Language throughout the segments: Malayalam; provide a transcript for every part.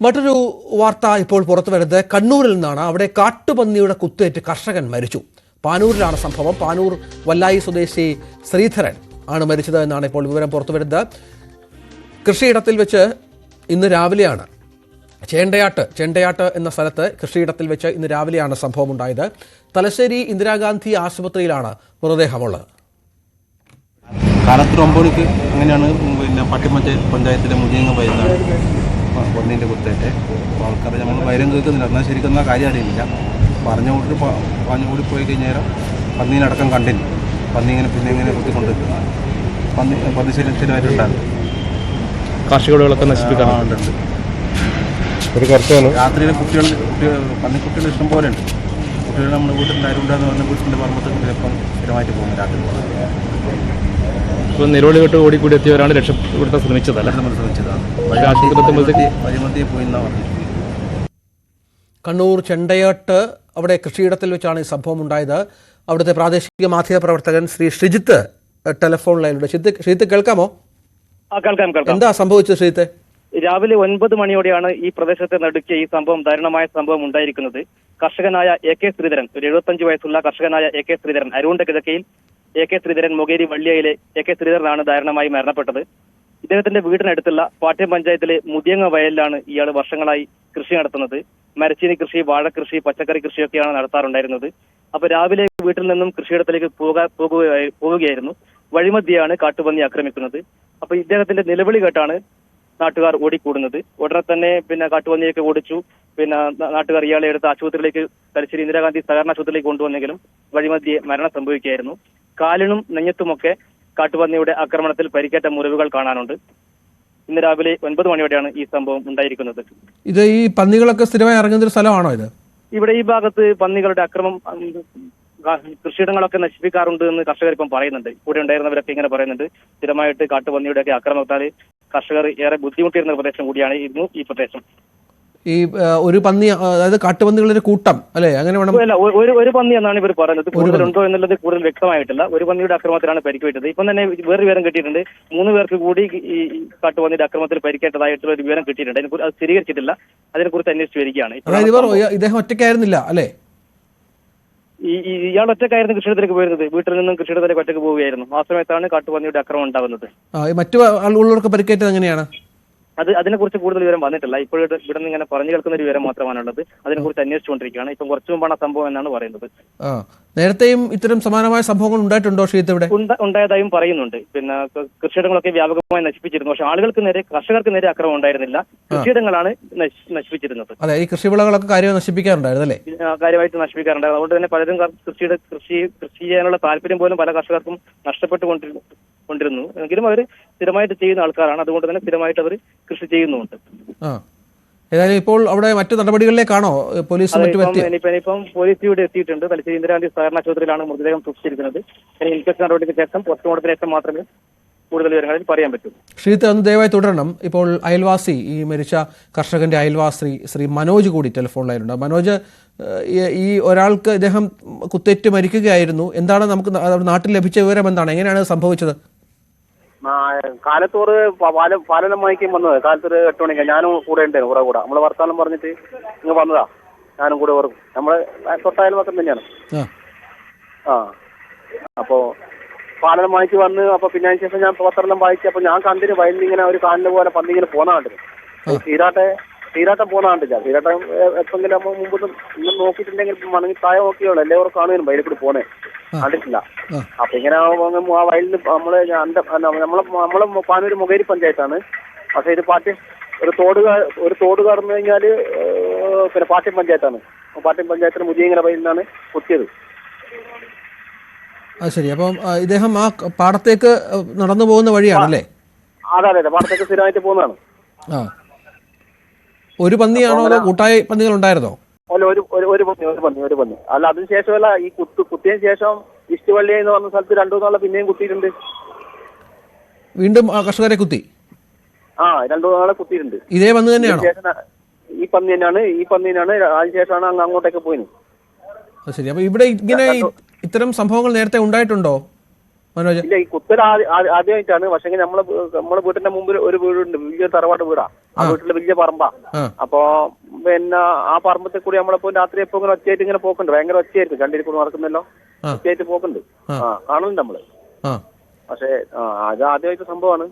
മറ്റൊരു വാർത്ത ഇപ്പോൾ പുറത്തു വരുന്നത് കണ്ണൂരിൽ നിന്നാണ്. അവിടെ കാട്ടുപന്നിയുടെ കുത്തേറ്റ് കർഷകൻ മരിച്ചു. പാനൂരിലാണ് സംഭവം. പാനൂർ വല്ലായി സ്വദേശി ശ്രീധരൻ ആണ് മരിച്ചത് എന്നാണ് ഇപ്പോൾ വിവരം പുറത്തു വരുന്നത്. കൃഷിയിടത്തിൽ വെച്ച് ഇന്ന് രാവിലെയാണ് ചേണ്ടയാട്ട് എന്ന സ്ഥലത്ത് കൃഷിയിടത്തിൽ വെച്ച് ഇന്ന് രാവിലെയാണ് സംഭവം ഉണ്ടായത്. തലശ്ശേരി ഇന്ദിരാഗാന്ധി ആശുപത്രിയിലാണ് മൃതദേഹമുള്ളത്. കാലത്ത് 9 മണിക്ക് അങ്ങനെയാണ് പട്ടിപ്പഞ്ചായത്തിലെ മുതിയങ്ങ വയലാണ് പന്നീൻ്റെ കുത്തേറ്റ്. അപ്പോൾ ആൾക്കാർ നമ്മൾ വൈരം കേൾക്കുന്നില്ല. എന്നാൽ ശരിക്കും കാര്യം അറിയുന്നില്ല. പറഞ്ഞ കൂട്ടിട്ട് പാഞ്ഞുകൂടി പോയി കഴിഞ്ഞാൽ പന്നീനടക്കം കണ്ടില്ല. പന്നി ഇങ്ങനെ കുത്തിക്കൊണ്ടിരിക്കുക. പന്നി ശരീരത്തിലായിട്ടുണ്ടാകും. കാർഷിക വിളകളൊക്കെ നശിപ്പിക്കാറുണ്ട്. ഒരു കുറച്ചാണ് രാത്രിയിലെ പന്നിക്കുട്ടികൾ ഇഷ്ടം പോലെ ഉണ്ട്. കുട്ടികൾ നമ്മുടെ വീട്ടിൽ ആരുണ്ടാന്ന് പറഞ്ഞ വീട്ടിൻ്റെ പറമ്പത്ത് ചിലപ്പം സ്ഥിരമായിട്ട് പോകുന്നു രാത്രി. ഇപ്പോൾ നിരവധി തൊട്ട് ഓടിക്കൂടി എത്തിയവരാണ് രക്ഷപ്പെടുത്താൻ ശ്രമിച്ചതാണ്. കണ്ണൂർ ചെണ്ടയാട്ട് അവിടെ കൃഷിയിടത്തിൽ വെച്ചാണ് ഈ സംഭവം ഉണ്ടായത്. അവിടുത്തെ പ്രാദേശിക മാധ്യമ പ്രവർത്തകൻ ശ്രീ ഷിജിത്ത് ടെലിഫോൺ ലൈനിലുണ്ട്. ഷിജിത്ത് കേൾക്കാമോ? കേൾക്കാം. എന്താ സംഭവിച്ചത് ഷിജിത്ത്? രാവിലെ 9 മണിയോടെയാണ് ഈ പ്രദേശത്തെ നടുക്കിയ ഈ സംഭവം, ദാരുണമായ സംഭവം ഉണ്ടായിരിക്കുന്നത്. കർഷകനായ AK ശ്രീധരൻ, ഒരു 75 വയസ്സുള്ള കർഷകനായ AK Sreedharan, അരൂണ്ട Kizhakkayil AK Sreedharan Mokeri വള്ളിയയിലെ AK ശ്രീധരനാണ് ദാരുണമായി മരണപ്പെട്ടത്. ഇദ്ദേഹത്തിന്റെ വീടിനടുത്തുള്ള പാട്യം പഞ്ചായത്തിലെ മുതിയങ്ങ വയലിലാണ് ഇയാൾ വർഷങ്ങളായി കൃഷി നടത്തുന്നത്. മരച്ചീനി കൃഷി, വാഴക്കൃഷി, പച്ചക്കറി കൃഷിയൊക്കെയാണ് നടത്താറുണ്ടായിരുന്നത്. അപ്പൊ രാവിലെ വീട്ടിൽ നിന്നും കൃഷിയിടത്തിലേക്ക് പോവുകയായിരുന്നു. വഴിമധ്യയാണ് കാട്ടുപന്നി ആക്രമിക്കുന്നത്. അപ്പൊ ഇദ്ദേഹത്തിന്റെ നിലവിളി കേട്ടാണ് നാട്ടുകാർ ഓടിക്കൂടുന്നത്. ഉടനെ തന്നെ കാട്ടുപന്നിയൊക്കെ ഓടിച്ചു. നാട്ടുകാർ ഇയാളെ എടുത്ത് ആശുപത്രിയിലേക്ക്, തലശ്ശേരി ഇന്ദിരാഗാന്ധി സഹകരണ ആശുപത്രിയിലേക്ക് കൊണ്ടുവന്നെങ്കിലും വഴിമധ്യേ മരണം സംഭവിക്കുകയായിരുന്നു. കാലിനും നെഞ്ഞത്തുമൊക്കെ കാട്ടുപന്നിയുടെ ആക്രമണത്തിൽ പരിക്കേറ്റ മുറിവുകൾ കാണാനുണ്ട്. ഇന്ന് രാവിലെ 9 മണിയോടെയാണ് ഈ സംഭവം ഉണ്ടായിരിക്കുന്നത്. ഇത് ഈ പന്നികളൊക്കെ സ്ഥിരമായി ഇറങ്ങുന്ന ഒരു സ്ഥലമാണോ ഇത്? ഇവിടെ ഈ ഭാഗത്ത് പന്നികളുടെ അക്രമം കൃഷിയിടങ്ങളൊക്കെ നശിപ്പിക്കാറുണ്ട് എന്ന് കർഷകർ ഇപ്പം പറയുന്നുണ്ട്. കൂടെ ഉണ്ടായിരുന്നവരൊക്കെ ഇങ്ങനെ പറയുന്നുണ്ട്. സ്ഥിരമായിട്ട് കാട്ടുപന്നിയുടെ ഒക്കെ ആക്രമണത്താൽ കർഷകർ ഏറെ ബുദ്ധിമുട്ടിയിരുന്ന പ്രദേശം കൂടിയാണ് ഈ പ്രദേശം. ഈ ഒരു പന്നി, അതായത് കാട്ടുപന്നികളുടെ കൂട്ടം അല്ലെ, അങ്ങനെ വേണം? അല്ല, ഒരു പന്നി എന്നാണ് ഇവർ പറയുന്നത്. കൂടുതലുണ്ടോ എന്നുള്ളത് കൂടുതൽ വ്യക്തമായിട്ടില്ല. ഒരു പന്നിയുടെ ആക്രമണത്തിലാണ് പരിക്കേറ്റത്. ഇപ്പം തന്നെ വേറെ വിവരം കിട്ടിയിട്ടുണ്ട്. 3 പേർക്ക് കൂടി ഈ കാട്ടുപന്നിയുടെ ആക്രമണത്തിൽ പരിക്കേറ്റതായിട്ടുള്ള ഒരു വിവരം കിട്ടിയിട്ടുണ്ട്. അത് സ്ഥിരീകരിച്ചിട്ടില്ല. അതിനെക്കുറിച്ച് അന്വേഷിച്ചു വരികയാണ്. ഇദ്ദേഹം ഒറ്റയ്ക്കായിരുന്നില്ല അല്ലെ? ഇയാൾ ഒറ്റക്കായിരുന്നു കൃഷിയിടത്തിലേക്ക് പോയിരുന്നത്. വീട്ടിൽ നിന്നും കൃഷിയിടത്തിലേക്ക് ഒറ്റയ്ക്ക് പോവുകയായിരുന്നു. ആ സമയത്താണ് കാട്ടുപന്നിയുടെ ആക്രമണം ഉണ്ടാകുന്നത്. മറ്റു ആളുകൾക്ക് പരിക്കേറ്റത് എങ്ങനെയാണ്? അതിനെക്കുറിച്ച് കൂടുതൽ വിവരം വന്നിട്ടില്ല. ഇപ്പോഴും ഇവിടെ നിന്ന് ഇങ്ങനെ പറഞ്ഞു കേൾക്കുന്ന ഒരു വിവരം മാത്രമാണുള്ളത്. അതിനെക്കുറിച്ച് അന്വേഷിച്ചുകൊണ്ടിരിക്കുകയാണ്. ഇപ്പം കുറച്ചു മുമ്പാണ് സംഭവം എന്നാണ് പറയുന്നത്. നേരത്തെയും ഇത്തരം സമാനമായ സംഭവങ്ങൾ ഉണ്ടായിട്ടുണ്ടോ ഷീത്ത്? ഇവിടെ ഉണ്ടായതായും പറയുന്നുണ്ട്. കൃഷിയിടങ്ങളൊക്കെ വ്യാപകമായി നശിപ്പിച്ചിരുന്നു. പക്ഷെ കർഷകർക്ക് നേരെ ആക്രമണം ഉണ്ടായിരുന്നില്ല. കൃഷിയിടങ്ങളാണ് നശിപ്പിച്ചിരുന്നത്. അതെ, ഈ കൃഷിവിളകളൊക്കെ കാര്യമായി നശിപ്പിക്കാറുണ്ടായിരുന്നല്ലേ? കാര്യമായിട്ട് നശിപ്പിക്കാറുണ്ടായിരുന്നു. അതുകൊണ്ട് തന്നെ പലരും കൃഷി ചെയ്യാനുള്ള താല്പര്യം പോലും പല കർഷകർക്കും നഷ്ടപ്പെട്ടുകൊണ്ടിരുന്നു. എങ്കിലും അവർ സ്ഥിരമായിട്ട് ചെയ്യുന്ന ആൾക്കാരാണ്. അതുകൊണ്ട് തന്നെ സ്ഥിരമായിട്ട് അവർ കൃഷി ചെയ്യുന്നുണ്ട്. ഏതായാലും ഇപ്പോൾ അവിടെ മറ്റു നടപടികളിലേക്കാണോ പോലീസ്? ഇപ്പം പോലീസ് ഇവിടെ എത്തിയിട്ടുണ്ട്. തലശ്ശേരി ഇന്ദിരാഗാന്ധി സഹകരണ ആശുപത്രിയിലാണ് മൃതദേഹം സൂക്ഷിച്ചിരിക്കുന്നത്. ഇൻക്വസ്റ്റ് നടപടിക്ക് ശേഷം പോസ്റ്റ്മോർട്ടത്തിന് ശേഷം മാത്രമേ കൂടുതൽ വിവരങ്ങളിൽ പറയാൻ പറ്റൂ. ശ്രീത്ത്, ഒന്ന് ദയവായി തുടരണം. ഇപ്പോൾ അയൽവാസി, ഈ മരിച്ച കർഷകന്റെ അയൽവാസി ശ്രീ മനോജ് കൂടി ടെലിഫോൺ ലൈനുണ്ട്. മനോജ്, ഈ ഒരാൾക്ക് ഇദ്ദേഹം കുത്തേറ്റ് മരിക്കുകയായിരുന്നു. എന്താണ് നമുക്ക് നാട്ടിൽ ലഭിച്ച വിവരം? എന്താണ്, എങ്ങനെയാണ് സംഭവിച്ചത്? കാലത്തോറ് പാലനം വാങ്ങിക്കാൻ വന്നത്. കാലത്തൊരു 8 മണിക്ക് ഞാനും കൂടെ ഉണ്ടായിരുന്നു. കൂടെ നമ്മള് വർത്താനം പറഞ്ഞിട്ട് ഇങ്ങ് വന്നതാ. ഞാനും കൂടെ ഓർക്കും. നമ്മള് തൊട്ടായാലും പക്കം തന്നെയാണ്. അപ്പോ പാലനം വാങ്ങിച്ച് വന്ന്, അപ്പൊ പിന്നെ അതിന് ശേഷം ഞാൻ പത്രെല്ലാം വായിച്ചു. അപ്പൊ ഞാൻ കണ്ടിന് വയലിൽ ഇങ്ങനെ ഒരു കാലിന് പോലെ പന്നി ഇങ്ങനെ പോന്ന കണ്ടിന്. തീരാട്ടം പോന്ന കണ്ടില്ല. തീരാട്ടം എപ്പെങ്കിലും നമ്മൾ മുമ്പ് ഇന്നും നോക്കിയിട്ടുണ്ടെങ്കിൽ മണങ്ങി താഴെ നോക്കിയോളൂ. എല്ലാവരും കാണുകയും വയലിൽ കൂടി പോണേ കണ്ടിട്ടില്ല. അപ്പൊ ഇങ്ങനെ ആ വയലിന് നമ്മളെ പാനൂര് മൊകേരി പഞ്ചായത്താണ്. പക്ഷെ ഇത് ഒരു തോട് കടന്നു കഴിഞ്ഞാല് പാട്യം പഞ്ചായത്താണ്. പാട്യം പഞ്ചായത്തിന് മുതിയങ്ങര വയലിനാണ് കുത്തിയത്. ശരി. അപ്പം ഇദ്ദേഹം ആ പാടത്തേക്ക് നടന്നു പോകുന്ന വഴിയാണല്ലേ? അതെ, പാടത്തേക്ക് സ്ഥിരമായിട്ട് പോകുന്നതാണ്. ഒരു പന്നിയാണോ അതോ കൂട്ടായ പന്നികൾ ഉണ്ടായിരുന്നോ? അല്ല, ഒരു പന്നി. അല്ല, അതിനുശേഷമല്ല, ഈ കുത്തിയതിനു ശേഷം ഇഷ്ടവള്ളി എന്ന് പറഞ്ഞ സ്ഥലത്ത് 2-3 പിന്നെയും കുത്തിയിട്ടുണ്ട്. വീണ്ടും കർഷകരെ കുത്തി? 2-3 കുത്തിയിട്ടുണ്ട്. ഇതേ പന്നി തന്നെയാണോ? ഈ പന്നി തന്നെയാണ്. അതിനുശേഷമാണ് അങ്ങോട്ടേക്ക് പോയിന്. ശരി. അപ്പൊ ഇവിടെ ഇങ്ങനെ ഇത്തരം സംഭവങ്ങൾ നേരത്തെ ഉണ്ടായിട്ടുണ്ടോ? മനോജ്? ഇല്ല, ഈ കുത്തൽ ആദ്യമായിട്ടാണ്. പക്ഷെ നമ്മളെ വീട്ടിന്റെ മുമ്പിൽ ഒരു വീടുണ്ട്, വലിയ തറവാട് വീടാ. ആ വീട്ടിലെ വലിയ പറമ്പാ. അപ്പൊ പിന്നെ ആ പറമ്പത്തെ കൂടി നമ്മളിപ്പോ രാത്രി എപ്പോ ഇങ്ങനെ ഒച്ചയായിട്ട് ഇങ്ങനെ പോക്കുണ്ട്. ഭയങ്കര ഒച്ചയായിരിക്കും, ചണ്ടിരിക്കൂടി നടക്കുന്നല്ലോ, ഒച്ചയായിട്ട് പോക്കുണ്ട്. കാണുന്നുണ്ട് നമ്മള്. പക്ഷെ അത് ആദ്യമായിട്ട് സംഭവമാണ്.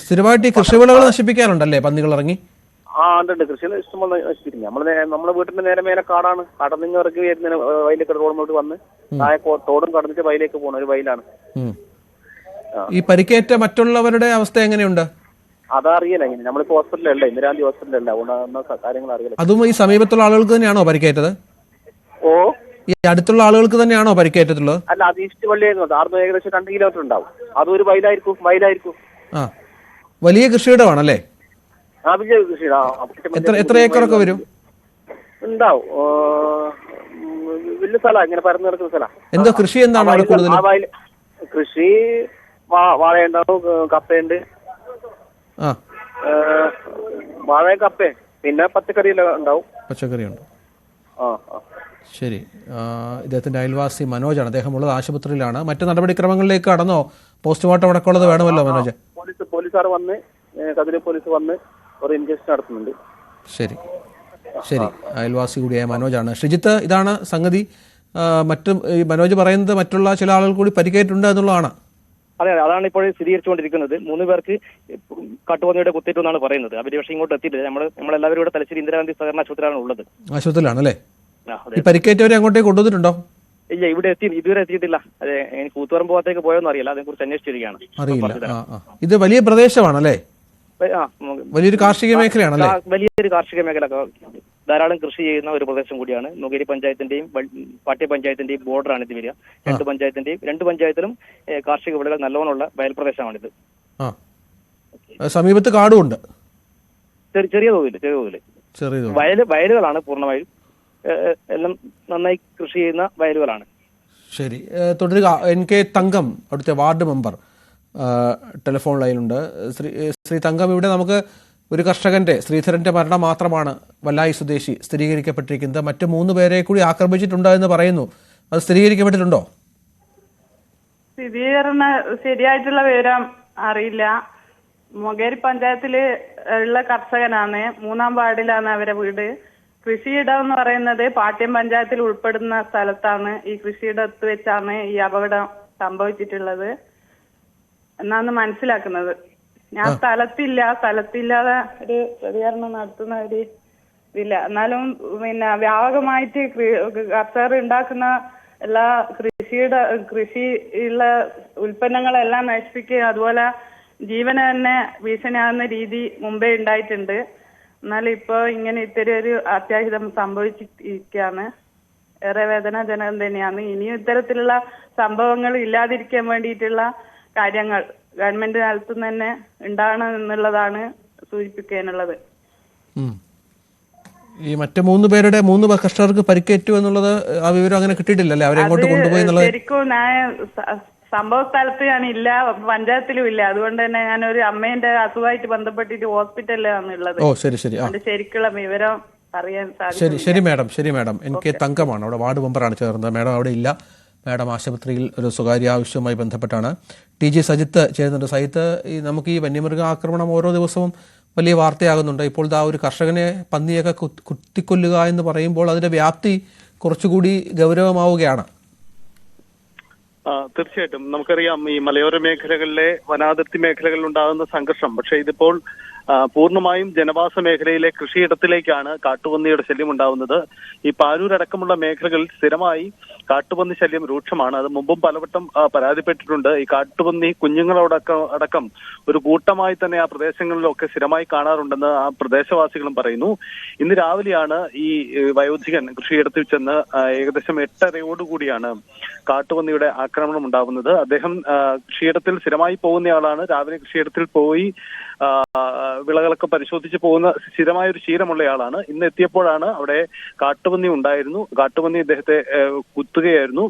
സ്ഥിരമായിട്ട് ഈ കൃഷിവിളകൾ നശിപ്പിക്കാറുണ്ടല്ലേ പന്നികൾ ഇറങ്ങി? ഉണ്ട്. കൃഷികൾ ഇഷ്ടംപോലെ നശിപ്പിക്കും. നമ്മളെ വീട്ടിന്റെ നേരെ മേലെ കാടാണ്. കടന്നിങ്ങ് ഇറങ്ങി വരുന്ന വയലിലേക്ക് റോഡിലോട്ട് വന്ന് താഴെ തോടും കടന്നിട്ട് വയലേക്ക് പോകുന്ന ഒരു വയലാണ്. ഈ പരിക്കേറ്റ മറ്റുള്ളവരുടെ അവസ്ഥ എങ്ങനെയുണ്ട്? അതറിയില്ല. നമ്മളിപ്പോ ഹോസ്പിറ്റലല്ല, ഇന്ദിരാഗാന്ധി ഹോസ്പിറ്റലല്ല, അതുകൊണ്ട് കാര്യങ്ങൾ അറിയില്ല. അതും ഈ സമീപത്തുള്ള ആളുകൾക്ക് തന്നെയാണോ പരിക്കേറ്റത്? ഓ, ഈ അടുത്തുള്ള ആളുകൾക്ക് തന്നെയാണോ പരിക്കേറ്റതുള്ളത്? അല്ല, അത് ഈസ്റ്റ് പള്ളിയായിരുന്നു. ആർന്ന് ഏകദേശം 2 കിലോമീറ്റർ ഉണ്ടാവും. അതും ഒരു വയലായിരിക്കും. വലിയ കൃഷിയിടമാണല്ലേ? ആ, വലിയ കൃഷിയിടാ. എത്ര ഏക്കറൊക്കെ വരും? ഉണ്ടാവും. വലിയ സ്ഥലം, ഇങ്ങനെ പരന്നു കിടക്കുന്ന സ്ഥലം. എന്തോ കൃഷി എന്താണ് അവിടെ കൂടുതൽ? കൃഷി വാഴയുണ്ടാവും, കപ്പയുണ്ട്. വാഴയും കപ്പയും പിന്നെ പച്ചക്കറിയെല്ലാം ഉണ്ടാവും. പച്ചക്കറിയുണ്ട്. ശരി. ഇദ്ദേഹത്തിന്റെ അയൽവാസി മനോജാണ്. അദ്ദേഹം ഉള്ളത് ആശുപത്രിയിലാണ്. മറ്റു നടപടിക്രമങ്ങളിലേക്ക് കടന്നോ? പോസ്റ്റ്മോർട്ടം അടക്കമുള്ളത് വേണമല്ലോ മനോജ്. പോലീസുകാർ വന്ന്, കതിരൂർ പോലീസ് വന്ന് ഒരു ഇൻക്വസ്റ്റ് നടത്തുന്നുണ്ട്. ശരി. അയൽവാസി കൂടിയായ മനോജാണ്. ഷിജിത്ത്, ഇതാണ് സംഗതി. ഈ മനോജ് പറയുന്നത് മറ്റുള്ള ചില ആളുകൾ കൂടി പരിക്കേറ്റുണ്ട് എന്നുള്ളതാണ്. അതെ, അതാണ് ഇപ്പോൾ സ്ഥിരീകരിച്ചുകൊണ്ടിരിക്കുന്നത്. 3 പേർക്ക് കാട്ടുപന്നിയുടെ കുത്തേറ്റു എന്നാണ് പറയുന്നത്. അവർ പക്ഷേ ഇങ്ങോട്ട് എത്തിയിട്ടില്ല. നമ്മളെല്ലാവരും ഇവിടെ തലശ്ശേരി ഇന്ദിരാഗാന്ധി സഹകരണ ആശുപത്രിയിലാണ് ഉള്ളത്. ആശുപത്രിയിലാണല്ലേ? ഈ പരിക്കേറ്റവരെ അങ്ങോട്ടേക്ക് കൊണ്ടുവന്നിട്ടുണ്ടോ? ഇല്ല, ഇതുവരെ എത്തിയിട്ടില്ല. അതെ, കൂത്തുപറമ്പ് ഭാഗത്തേക്ക് പോയോന്നും അറിയില്ല. അതേക്കുറിച്ച് അന്വേഷിച്ചിരിക്കുകയാണ്. അറിയില്ല. ഇത് വലിയ പ്രദേശമാണല്ലേ? വലിയൊരു കാർഷിക മേഖലയാണല്ലേ? വലിയൊരു കാർഷിക മേഖല, ധാരാളം കൃഷി ചെയ്യുന്ന ഒരു പ്രദേശം കൂടിയാണ്. മുകേരി പഞ്ചായത്തിന്റെയും പാട്യ പഞ്ചായത്തിന്റെയും ബോർഡറാണ് ഇത് വരിക. രണ്ട് പഞ്ചായത്തിലും കാർഷിക വിളകൾ നല്ലോണമുള്ള വയൽ പ്രദേശമാണിത്. സമീപത്ത് കാടുമുണ്ട്. ചെറിയ തോതിൽ വയലുകളാണ്. പൂർണ്ണമായും എല്ലാം നന്നായി കൃഷി ചെയ്യുന്ന വയലുകളാണ്. ശരി, തുടരുക. NK തങ്കം, അവിടുത്തെ വാർഡ് മെമ്പർ, ടെലിഫോൺ ലൈനുണ്ട്. ശ്രീ തങ്കം, ഇവിടെ നമുക്ക് ഒരു കർഷകന്റെ, ശ്രീധരന്റെ മരണം മാത്രമാണ് വല്ലായി സ്വദേശി സ്ഥിരീകരിക്കപ്പെട്ടിരിക്കുന്നത്. മറ്റ് 3 പേരെ കൂടി ആക്രമിച്ചിട്ടുണ്ട് എന്ന് പറയുന്നു. അത് സ്ഥിരീകരിക്കപ്പെട്ടിട്ടുണ്ടോ? ശരിയായിട്ടുള്ള വിവരം അറിയില്ല. മുകേരി പഞ്ചായത്തില് ഉള്ള കർഷകനാണ്. 3-ാം വാർഡിലാണ് അവരെ വീട്. കൃഷിയിടം എന്ന് പറയുന്നത് പാട്യം പഞ്ചായത്തിൽ ഉൾപ്പെടുന്ന സ്ഥലത്താണ്. ഈ കൃഷിയിടത്ത് വെച്ചാണ് ഈ അപകടം സംഭവിച്ചിട്ടുള്ളത് എന്നാണ് മനസ്സിലാക്കുന്നത്. ഞാൻ സ്ഥലത്തില്ലാതെ ഒരു പ്രതികരണം നടത്തുന്ന ഒരു ഇതില്ല. എന്നാലും പിന്നെ വ്യാപകമായിട്ട് കർഷകർ ഉണ്ടാക്കുന്ന എല്ലാ കൃഷിയുള്ള ഉൽപ്പന്നങ്ങളെല്ലാം നശിപ്പിക്കുകയും അതുപോലെ ജീവന് തന്നെ ഭീഷണിയാകുന്ന രീതി മുമ്പേ ഉണ്ടായിട്ടുണ്ട്. എന്നാലും ഇപ്പോൾ ഇങ്ങനെ ഇത്തരം ഒരു അത്യാഹിതം സംഭവിച്ചിരിക്കുകയാണ്. ഏറെ വേദനാജനകം തന്നെയാണ്. ഇനിയും ഇത്തരത്തിലുള്ള സംഭവങ്ങൾ ഇല്ലാതിരിക്കാൻ വേണ്ടിയിട്ടുള്ള കാര്യങ്ങൾ ഗവൺമെന്റ് തലത്തുനിന്ന് തന്നെ ഉണ്ടാകണം എന്നുള്ളതാണ് സൂചിപ്പിക്കാനുള്ളത്. ഈ മറ്റു 3 പേരുടെ 3 കർഷകർക്ക് പരിക്കേറ്റു എന്നുള്ളത് ആ വിവരം അങ്ങനെ കിട്ടിയിട്ടില്ലല്ലേ? അവരെ അങ്ങോട്ട് കൊണ്ടുപോയി എന്നുള്ളത് ശരിക്കും സംഭവ സ്ഥലത്ത് ഞാനില്ല, പഞ്ചായത്തിലും ഇല്ല. അതുകൊണ്ട് തന്നെ ഞാനൊരു അമ്മേന്റെ അസുഖമായിട്ട് ബന്ധപ്പെട്ടിട്ട് ഹോസ്പിറ്റലിലാണ് ഉള്ളത്. ശരിക്കുള്ള വിവരം അറിയാൻ സാധിക്കും. ശരി മാഡം. NK തങ്കമാണ്, അവിടെ വാർഡ് മെമ്പറാണ് ചേർന്നത്. മാഡം അവിടെ ഇല്ല. മാഡം ആശുപത്രിയിൽ ഒരു സ്വകാര്യ ആവശ്യവുമായി ബന്ധപ്പെട്ടാണ്. TG സജിത്ത് ചേരുന്നുണ്ട്. സജിത്ത്, നമുക്ക് ഈ വന്യമൃഗ ആക്രമണം ഓരോ ദിവസവും വലിയ വാർത്തയാകുന്നുണ്ട്. ഇപ്പോൾ ഒരു കർഷകനെ പന്നിയൊക്കെ കുത്തിക്കൊല്ലുക എന്ന് പറയുമ്പോൾ അതിന്റെ വ്യാപ്തി കുറച്ചുകൂടി ഗൗരവമാവുകയാണ്. തീർച്ചയായിട്ടും നമുക്കറിയാം ഈ മലയോര മേഖലകളിലെ വനാതിർത്തി മേഖലകളിൽ ഉണ്ടാകുന്ന സംഘർഷം. പക്ഷേ ഇതിപ്പോൾ പൂർണ്ണമായും ജനവാസ മേഖലയിലെ കൃഷിയിടത്തിലേക്കാണ് കാട്ടുപന്നിയുടെ ശല്യം ഉണ്ടാവുന്നത്. ഈ പാനൂർ അടക്കമുള്ള മേഖലകളിൽ സ്ഥിരമായി കാട്ടുപന്നി ശല്യം രൂക്ഷമാണ്. അത് മുമ്പും പലവട്ടം പരാതിപ്പെട്ടിട്ടുണ്ട്. ഈ കാട്ടുപന്നി കുഞ്ഞുങ്ങളോടക്കം ഒരു കൂട്ടമായി തന്നെ ആ പ്രദേശങ്ങളിലൊക്കെ സ്ഥിരമായി കാണാറുണ്ടെന്ന് ആ പ്രദേശവാസികളും പറയുന്നു. ഇന്ന് രാവിലെയാണ് ഈ വയോധികൻ കൃഷിയിടത്തിൽ ചെന്ന് ഏകദേശം 8:30 കാട്ടുപന്നിയുടെ ആക്രമണം ഉണ്ടാവുന്നത്. അദ്ദേഹം കൃഷിയിടത്തിൽ സ്ഥിരമായി പോകുന്നയാളാണ്. രാവിലെ കൃഷിയിടത്തിൽ പോയി വിളകളൊക്കെ പരിശോധിച്ച് പോകുന്ന സ്ഥിരമായ ഒരു ശീലമുള്ളയാളാണ്. ഇന്ന് എത്തിയപ്പോഴാണ് അവിടെ കാട്ടുപന്നി ഉണ്ടായിരുന്നു. കാട്ടുപന്നി ഇദ്ദേഹത്തെ കുത്തുകയായിരുന്നു.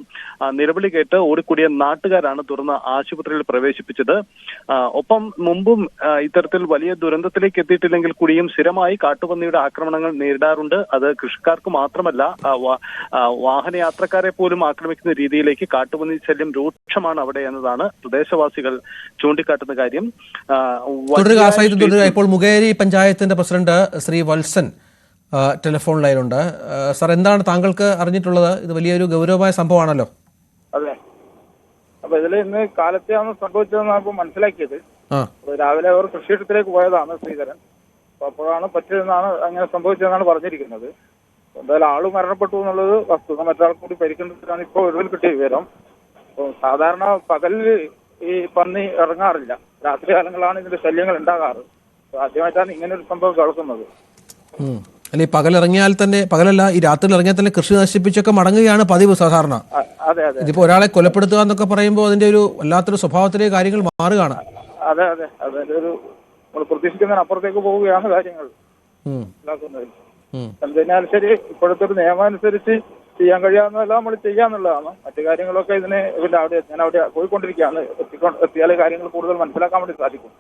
നിലവിളി കേട്ട് ഓടിക്കൂടിയ നാട്ടുകാരാണ് തുറന്ന് ആശുപത്രിയിൽ പ്രവേശിപ്പിച്ചത്. ഒപ്പം മുമ്പും ഇത്തരത്തിൽ വലിയ ദുരന്തത്തിലേക്ക് എത്തിയിട്ടില്ലെങ്കിൽ കൂടിയും സ്ഥിരമായി കാട്ടുപന്നിയുടെ ആക്രമണങ്ങൾ നേരിടാറുണ്ട്. അത് കൃഷിക്കാർക്ക് മാത്രമല്ല, വാഹനയാത്രക്കാരെ പോലും ആക്രമിക്കുന്ന രീതിയിലേക്ക് കാട്ടുപന്നി ശല്യം രൂക്ഷമാണ് അവിടെ എന്നതാണ് പ്രദേശവാസികൾ ചൂണ്ടിക്കാട്ടുന്ന കാര്യം. ഇപ്പോൾ മുകേരി പഞ്ചായത്തിന്റെ പ്രസിഡന്റ് ശ്രീ വത്സൻ ടെലിഫോൺ ലൈനുണ്ട്. സാർ, എന്താണ് താങ്കൾക്ക് അറിഞ്ഞിട്ടുള്ളത്? ഇത് വലിയൊരു ഗൗരവമായ സംഭവമാണല്ലോ. അതെ, അപ്പൊ ഇതിൽ ഇന്ന് കാലത്തെയാണ് സംഭവിച്ചതെന്നാണ് ഇപ്പൊ മനസ്സിലാക്കിയത്. രാവിലെ അവർ കൃഷിയിടത്തിലേക്ക് പോയതാണ് ശ്രീധരൻ. അപ്പോഴാണ് പറ്റിയതെന്നാണ് അങ്ങനെ സംഭവിച്ചതെന്നാണ് പറഞ്ഞിരിക്കുന്നത്. എന്തായാലും ആള് മരണപ്പെട്ടു എന്നുള്ളത് വസ്തുത. മറ്റൊരാൾ കൂടി പരിക്കേണ്ടതാണ് ഇപ്പോൾ ഒടുവിൽ കിട്ടിയ വിവരം. സാധാരണ പകലിൽ ഈ പന്നി ഇറങ്ങാറില്ല, രാത്രി കാലങ്ങളാണ് ഇതിന്റെ ശല്യങ്ങൾ ഉണ്ടാകാറ്. ആദ്യമായിട്ടാണ് ഇങ്ങനെ ഒരു സംഭവം കേൾക്കുന്നത്. അല്ലെ, പകലിറങ്ങിയാൽ തന്നെ, പകലല്ല, ഈ രാത്രിയിൽ ഇറങ്ങിയാൽ തന്നെ കൃഷി നശിപ്പിച്ചൊക്കെ മടങ്ങുകയാണ് പതിവ് സാധാരണ. അതെ അതെ. ഇതിപ്പോ ഒരാളെ കൊലപ്പെടുത്തുക എന്നൊക്കെ പറയുമ്പോൾ അതിന്റെ ഒരു വല്ലാത്തൊരു സ്വഭാവത്തിലേക്ക് കാര്യങ്ങൾ മാറുകയാണ്. അതെ അതെ, അതിന്റെ ഒരു നമ്മൾ പ്രതീക്ഷിക്കുന്നതിനപ്പുറത്തേക്ക് പോവുകയാണ് കാര്യങ്ങൾ ഉണ്ടാക്കുന്നത്. എന്തിനാൽ ശരി, ഇപ്പോഴത്തെ ഒരു നിയമം അനുസരിച്ച് ചെയ്യാൻ കഴിയാവുന്നതെല്ലാം നമ്മൾ ചെയ്യാന്നുള്ളതാണ്. മറ്റു കാര്യങ്ങളൊക്കെ ഇതിന് ഞാൻ അവിടെ പോയിക്കൊണ്ടിരിക്കുകയാണ്. എത്തിയാലേ കാര്യങ്ങൾ കൂടുതൽ മനസ്സിലാക്കാൻ വേണ്ടി സാധിക്കും.